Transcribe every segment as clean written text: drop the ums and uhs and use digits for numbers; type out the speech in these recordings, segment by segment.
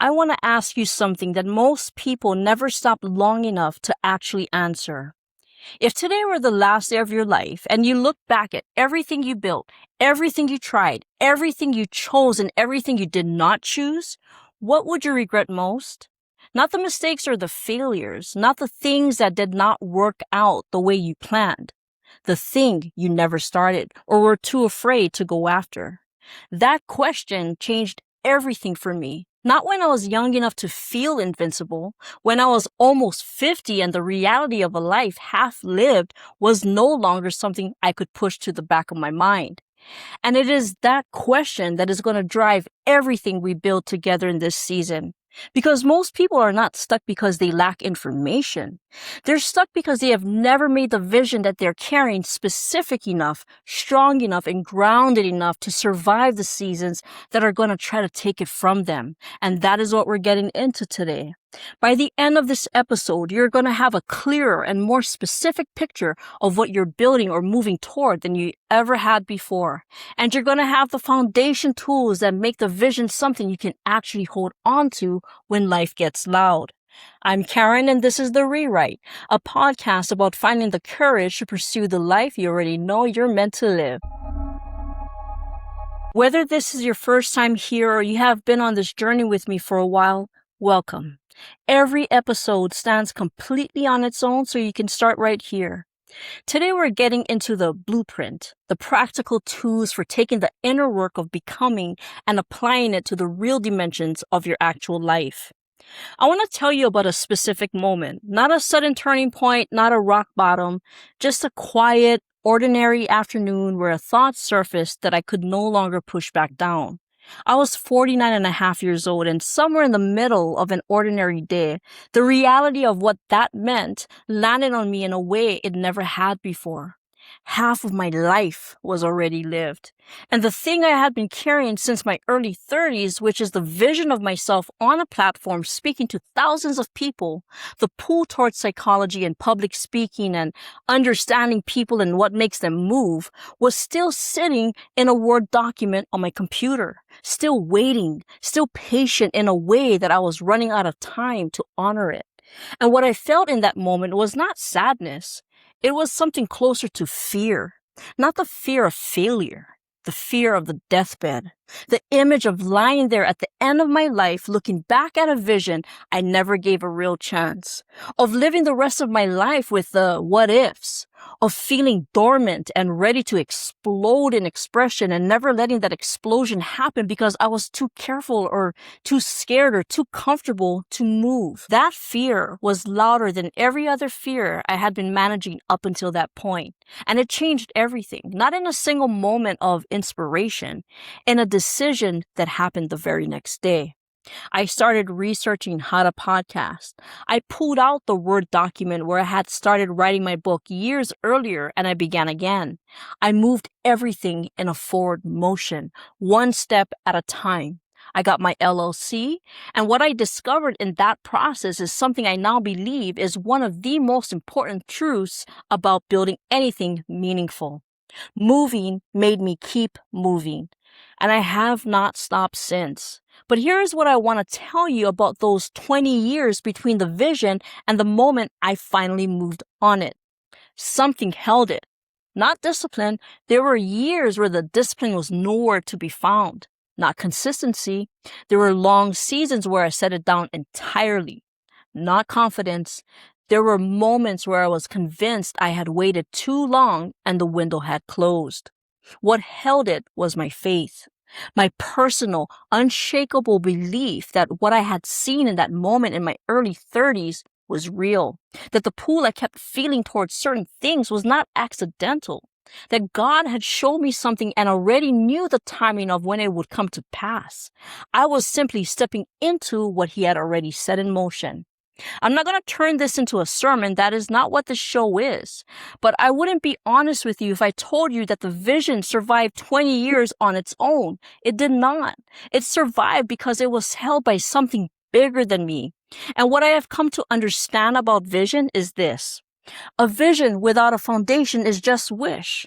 I want to ask you something that most people never stop long enough to actually answer. If today were the last day of your life and you look back at everything you built, everything you tried, everything you chose, and everything you did not choose, what would you regret most? Not the mistakes or the failures, not the things that did not work out the way you planned, the thing you never started or were too afraid to go after. That question changed everything for me. Not when I was young enough to feel invincible, when I was almost 50 and the reality of a life half lived was no longer something I could push to the back of my mind. And it is that question that is going to drive everything we build together in this season. Because most people are not stuck because they lack information. They're stuck because they have never made the vision that they're carrying specific enough, strong enough, and grounded enough to survive the seasons that are going to try to take it from them. And that is what we're getting into today. By the end of this episode, you're going to have a clearer and more specific picture of what you're building or moving toward than you ever had before. And you're going to have the foundation tools that make the vision something you can actually hold on to when life gets loud. I'm Caren, and this is The Rewrite, a podcast about finding the courage to pursue the life you already know you're meant to live. Whether this is your first time here or you have been on this journey with me for a while, welcome. Every episode stands completely on its own, so you can start right here. Today we're getting into the blueprint, the practical tools for taking the inner work of becoming and applying it to the real dimensions of your actual life. I want to tell you about a specific moment, not a sudden turning point, not a rock bottom, just a quiet, ordinary afternoon where a thought surfaced that I could no longer push back down. I was 49 and a half years old, and somewhere in the middle of an ordinary day, the reality of what that meant landed on me in a way it never had before. Half of my life was already lived. And the thing I had been carrying since my early 30s, which is the vision of myself on a platform speaking to thousands of people, the pull towards psychology and public speaking and understanding people and what makes them move, was still sitting in a Word document on my computer, still waiting, still patient in a way that I was running out of time to honor it. And what I felt in that moment was not sadness. It was something closer to fear, not the fear of failure, the fear of the deathbed, the image of lying there at the end of my life, looking back at a vision I never gave a real chance, of living the rest of my life with the what ifs, of feeling dormant and ready to explode in expression and never letting that explosion happen because I was too careful or too scared or too comfortable to move. That fear was louder than every other fear I had been managing up until that point. And it changed everything, not in a single moment of inspiration, in a decision that happened the very next day. I started researching how to podcast. I pulled out the Word document where I had started writing my book years earlier, and I began again. I moved everything in a forward motion, one step at a time. I got my LLC, and what I discovered in that process is something I now believe is one of the most important truths about building anything meaningful. Moving made me keep moving, and I have not stopped since. But here is what I want to tell you about those 20 years between the vision and the moment I finally moved on it. Something held it. Not discipline. There were years where the discipline was nowhere to be found. Not consistency. There were long seasons where I set it down entirely. Not confidence. There were moments where I was convinced I had waited too long and the window had closed. What held it was my faith. My personal, unshakable belief that what I had seen in that moment in my early 30s was real. That the pull I kept feeling towards certain things was not accidental. That God had shown me something and already knew the timing of when it would come to pass. I was simply stepping into what He had already set in motion. I'm not going to turn this into a sermon. That is not what the show is. But I wouldn't be honest with you if I told you that the vision survived 20 years on its own. It did not. It survived because it was held by something bigger than me. And what I have come to understand about vision is this. A vision without a foundation is just wish.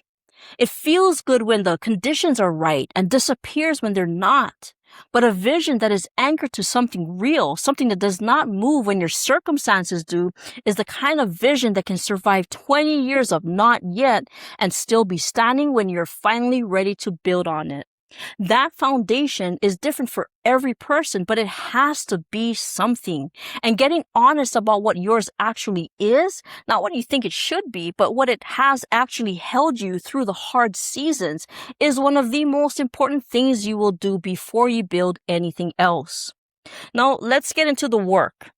It feels good when the conditions are right and disappears when they're not. But a vision that is anchored to something real, something that does not move when your circumstances do, is the kind of vision that can survive 20 years of not yet and still be standing when you're finally ready to build on it. That foundation is different for every person, but it has to be something. And getting honest about what yours actually is, not what you think it should be, but what it has actually held you through the hard seasons, is one of the most important things you will do before you build anything else. Now, let's get into the work.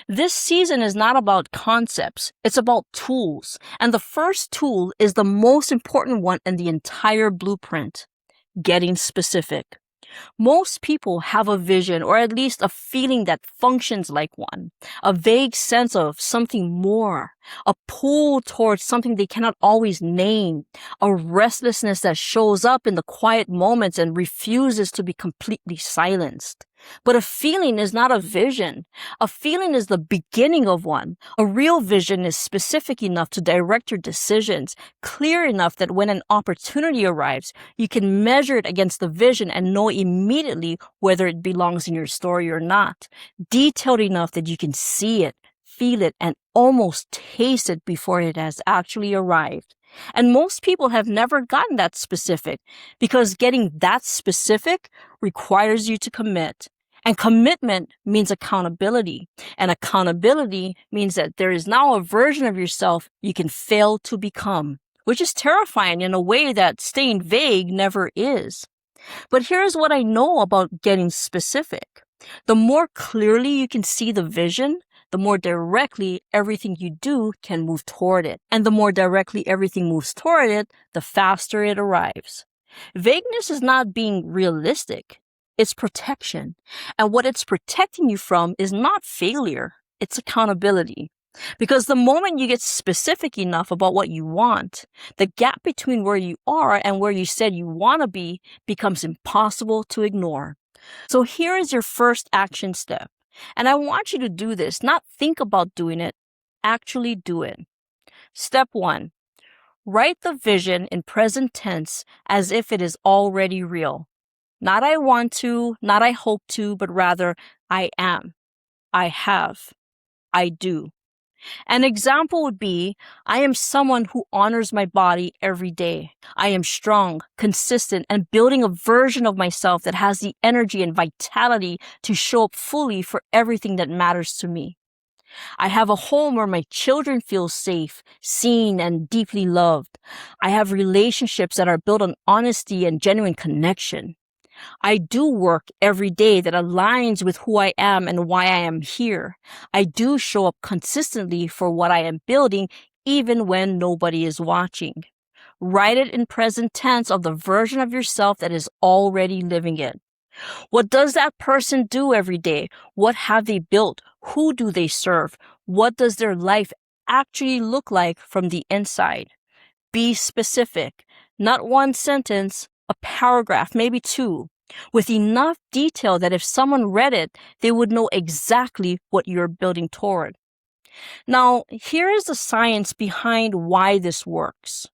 This season is not about concepts, it's about tools. And the first tool is the most important one in the entire blueprint: getting specific. Most people have a vision, or at least a feeling that functions like one, a vague sense of something more, a pull towards something they cannot always name, a restlessness that shows up in the quiet moments and refuses to be completely silenced. But a feeling is not a vision. A feeling is the beginning of one. A real vision is specific enough to direct your decisions, clear enough that when an opportunity arrives, you can measure it against the vision and know immediately whether it belongs in your story or not. Detailed enough that you can see it, feel it, and almost taste it before it has actually arrived. And most people have never gotten that specific, because getting that specific requires you to commit. And commitment means accountability. And accountability means that there is now a version of yourself you can fail to become, which is terrifying in a way that staying vague never is. But here's what I know about getting specific. The more clearly you can see the vision, the more directly everything you do can move toward it. And the more directly everything moves toward it, the faster it arrives. Vagueness is not being realistic. It's protection. And what it's protecting you from is not failure. It's accountability. Because the moment you get specific enough about what you want, the gap between where you are and where you said you want to be becomes impossible to ignore. So here is your first action step. And I want you to do this, not think about doing it, actually do it. Step 1, write the vision in present tense as if it is already real. Not I want to, not I hope to, but rather I am, I have, I do. An example would be, I am someone who honors my body every day. I am strong, consistent, and building a version of myself that has the energy and vitality to show up fully for everything that matters to me. I have a home where my children feel safe, seen, and deeply loved. I have relationships that are built on honesty and genuine connection. I do work every day that aligns with who I am and why I am here. I do show up consistently for what I am building, even when nobody is watching. Write it in present tense of the version of yourself that is already living it. What does that person do every day? What have they built? Who do they serve? What does their life actually look like from the inside? Be specific. Not one sentence, a paragraph, maybe 2. With enough detail that if someone read it, they would know exactly what you're building toward. Now, here is the science behind why this works.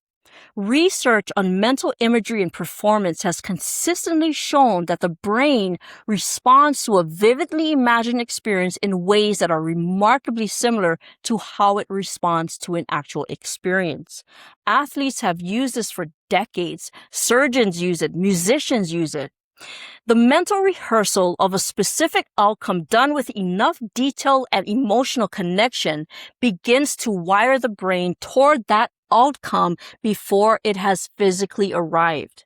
Research on mental imagery and performance has consistently shown that the brain responds to a vividly imagined experience in ways that are remarkably similar to how it responds to an actual experience. Athletes have used this for decades. Surgeons use it. Musicians use it. The mental rehearsal of a specific outcome done with enough detail and emotional connection begins to wire the brain toward that outcome before it has physically arrived.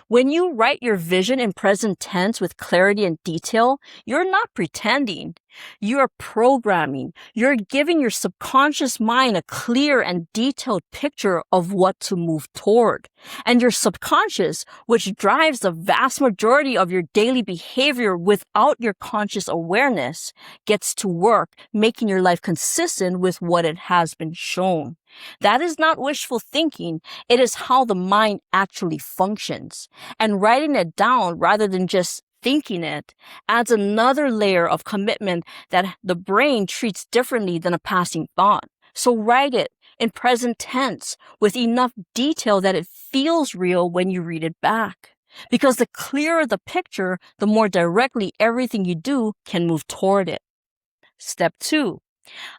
When you write your vision in present tense with clarity and detail, you're not pretending. You're programming. You're giving your subconscious mind a clear and detailed picture of what to move toward. And your subconscious, which drives the vast majority of your daily behavior without your conscious awareness, gets to work making your life consistent with what it has been shown. That is not wishful thinking. It is how the mind actually functions. And writing it down rather than just thinking it adds another layer of commitment that the brain treats differently than a passing thought. So write it in present tense with enough detail that it feels real when you read it back. Because the clearer the picture, the more directly everything you do can move toward it. Step 2.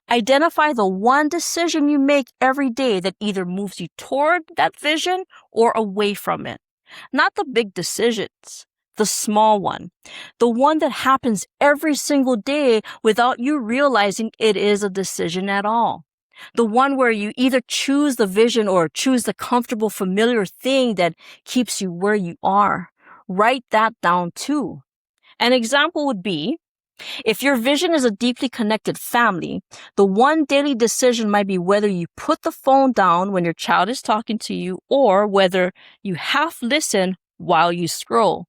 Identify the one decision you make every day that either moves you toward that vision or away from it. Not the big decisions, the small one. The one that happens every single day without you realizing it is a decision at all. The one where you either choose the vision or choose the comfortable, familiar thing that keeps you where you are. Write that down too. An example would be, if your vision is a deeply connected family, the one daily decision might be whether you put the phone down when your child is talking to you or whether you half listen while you scroll.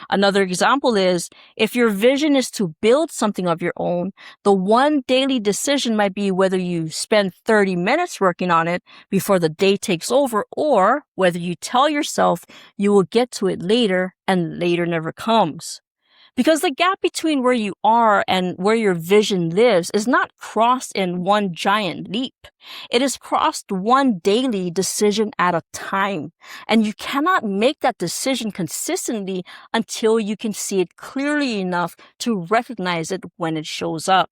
Another example is, if your vision is to build something of your own, the one daily decision might be whether you spend 30 minutes working on it before the day takes over or whether you tell yourself you will get to it later and later never comes. Because the gap between where you are and where your vision lives is not crossed in one giant leap. It is crossed one daily decision at a time. And you cannot make that decision consistently until you can see it clearly enough to recognize it when it shows up.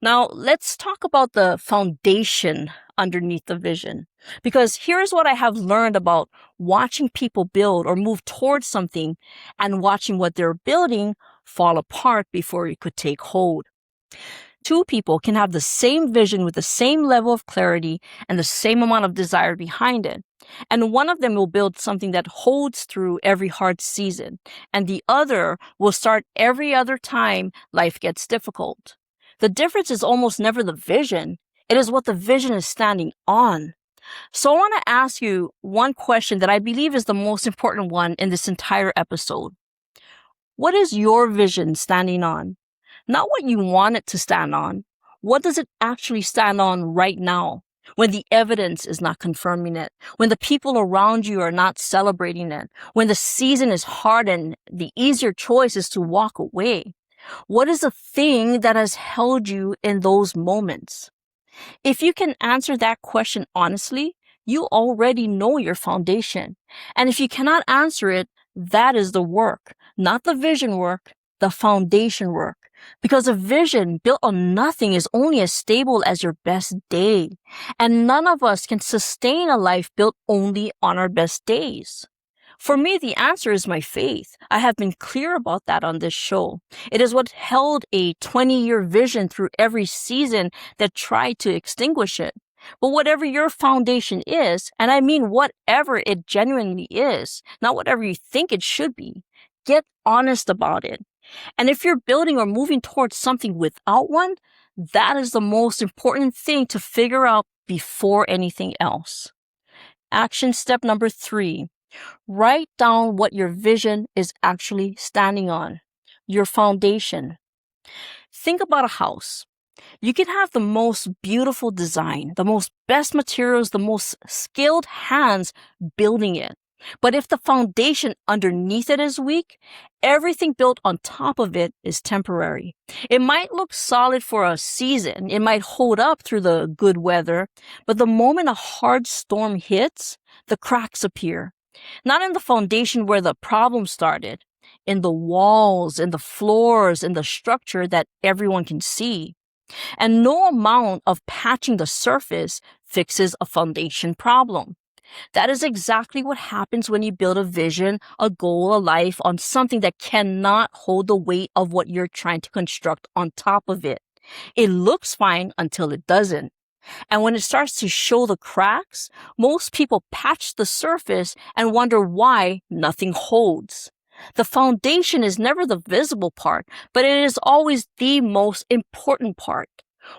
Now, let's talk about the foundation underneath the vision. Because here's what I have learned about watching people build or move towards something and watching what they're building fall apart before it could take hold. Two people can have the same vision with the same level of clarity and the same amount of desire behind it. And one of them will build something that holds through every hard season, and the other will start every other time life gets difficult. The difference is almost never the vision. It is what the vision is standing on. So I want to ask you one question that I believe is the most important one in this entire episode. What is your vision standing on? Not what you want it to stand on. What does it actually stand on right now when the evidence is not confirming it, when the people around you are not celebrating it, when the season is hard and the easier choice is to walk away? What is the thing that has held you in those moments? If you can answer that question honestly, you already know your foundation. And if you cannot answer it, that is the work, not the vision work, the foundation work. Because a vision built on nothing is only as stable as your best day. And none of us can sustain a life built only on our best days. For me, the answer is my faith. I have been clear about that on this show. It is what held a 20-year vision through every season that tried to extinguish it. But whatever your foundation is, and I mean whatever it genuinely is, not whatever you think it should be, get honest about it. And if you're building or moving towards something without one, that is the most important thing to figure out before anything else. Action step number 3. Write down what your vision is actually standing on, your foundation. Think about a house. You can have the most beautiful design, the most best materials, the most skilled hands building it. But if the foundation underneath it is weak, everything built on top of it is temporary. It might look solid for a season. It might hold up through the good weather. But the moment a hard storm hits, the cracks appear. Not in the foundation where the problem started, in the walls, in the floors, in the structure that everyone can see. And no amount of patching the surface fixes a foundation problem. That is exactly what happens when you build a vision, a goal, a life on something that cannot hold the weight of what you're trying to construct on top of it. It looks fine until it doesn't. And when it starts to show the cracks, most people patch the surface and wonder why nothing holds. The foundation is never the visible part, but it is always the most important part.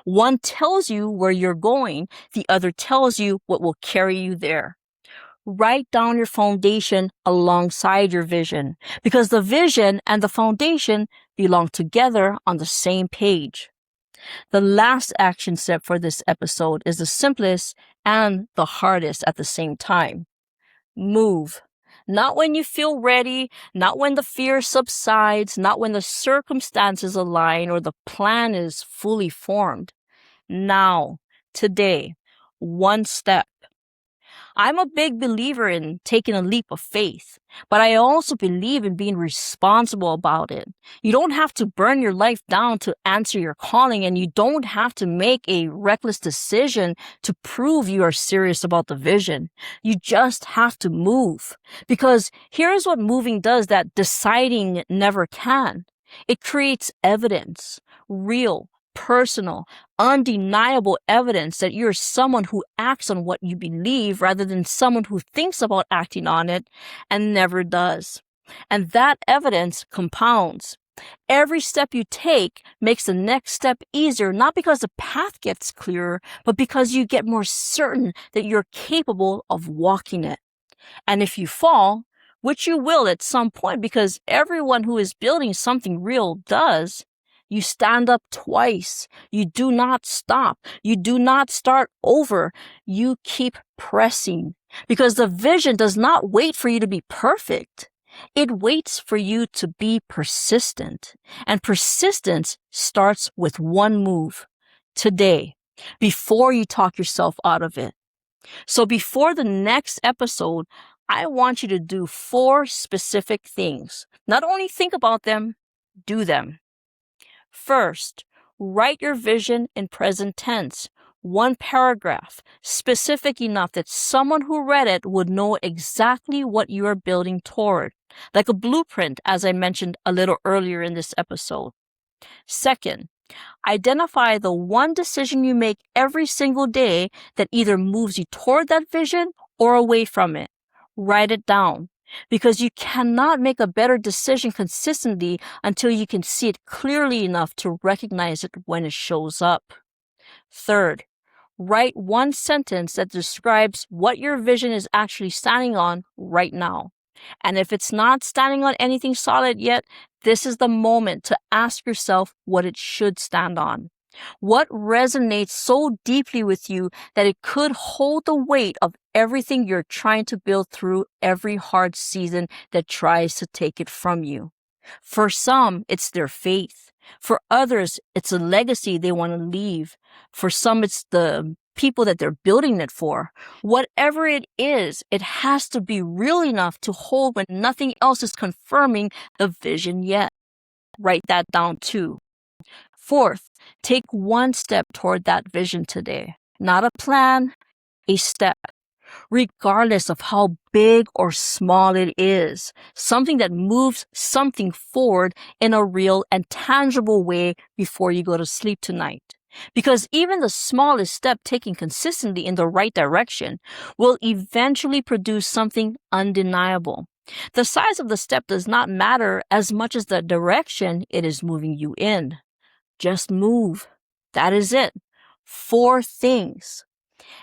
One tells you where you're going, the other tells you what will carry you there. Write down your foundation alongside your vision, because the vision and the foundation belong together on the same page. The last action step for this episode is the simplest and the hardest at the same time. Move. Not when you feel ready, not when the fear subsides, not when the circumstances align or the plan is fully formed. Now, today, one step. I'm a big believer in taking a leap of faith, but I also believe in being responsible about it. You don't have to burn your life down to answer your calling, and you don't have to make a reckless decision to prove you are serious about the vision. You just have to move. Because here's what moving does that deciding never can. It creates evidence, real, personal, undeniable evidence that you're someone who acts on what you believe rather than someone who thinks about acting on it and never does. And that evidence compounds. Every step you take makes the next step easier, not because the path gets clearer, but because you get more certain that you're capable of walking it. And if you fall, which you will at some point because everyone who is building something real does, you stand up twice. You do not stop. You do not start over. You keep pressing because the vision does not wait for you to be perfect. It waits for you to be persistent. And persistence starts with one move today before you talk yourself out of it. So before the next episode, I want you to do 4 specific things. Not only think about them, do them. First, write your vision in present tense. 1 paragraph, specific enough that someone who read it would know exactly what you are building toward. Like a blueprint, as I mentioned a little earlier in this episode. Second, identify the one decision you make every single day that either moves you toward that vision or away from it. Write it down because you cannot make a better decision consistently until you can see it clearly enough to recognize it when it shows up. Third, write 1 sentence that describes what your vision is actually standing on right now. And if it's not standing on anything solid yet, this is the moment to ask yourself what it should stand on. What resonates so deeply with you that it could hold the weight of everything you're trying to build through every hard season that tries to take it from you? For some, it's their faith. For others, it's a legacy they want to leave. For some, it's the people that they're building it for. Whatever it is, it has to be real enough to hold when nothing else is confirming the vision yet. Write that down too. Fourth, take 1 step toward that vision today. Not a plan, a step. Regardless of how big or small it is, something that moves something forward in a real and tangible way before you go to sleep tonight. Because even the smallest step taken consistently in the right direction will eventually produce something undeniable. The size of the step does not matter as much as the direction it is moving you in. Just move. That is it. 4 things.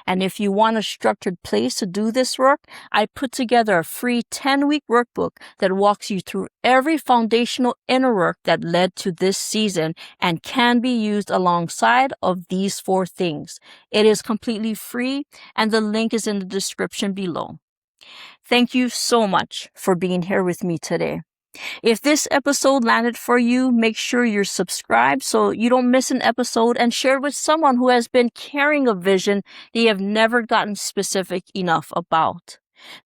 And if you want a structured place to do this work, I put together a free 10-week workbook that walks you through every foundational inner work that led to this season and can be used alongside of these 4 things. It is completely free, and the link is in the description below. Thank you so much for being here with me today. If this episode landed for you, make sure you're subscribed so you don't miss an episode, and share it with someone who has been carrying a vision they have never gotten specific enough about.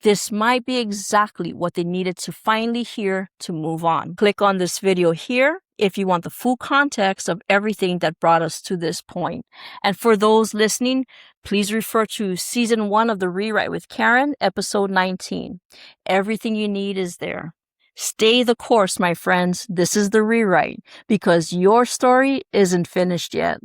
This might be exactly what they needed to finally hear to move on. Click on this video here if you want the full context of everything that brought us to this point. And for those listening, please refer to Season 1 of The Rewrite with Caren, Episode 19. Everything you need is there. Stay the course, my friends. This is The Rewrite, because your story isn't finished yet.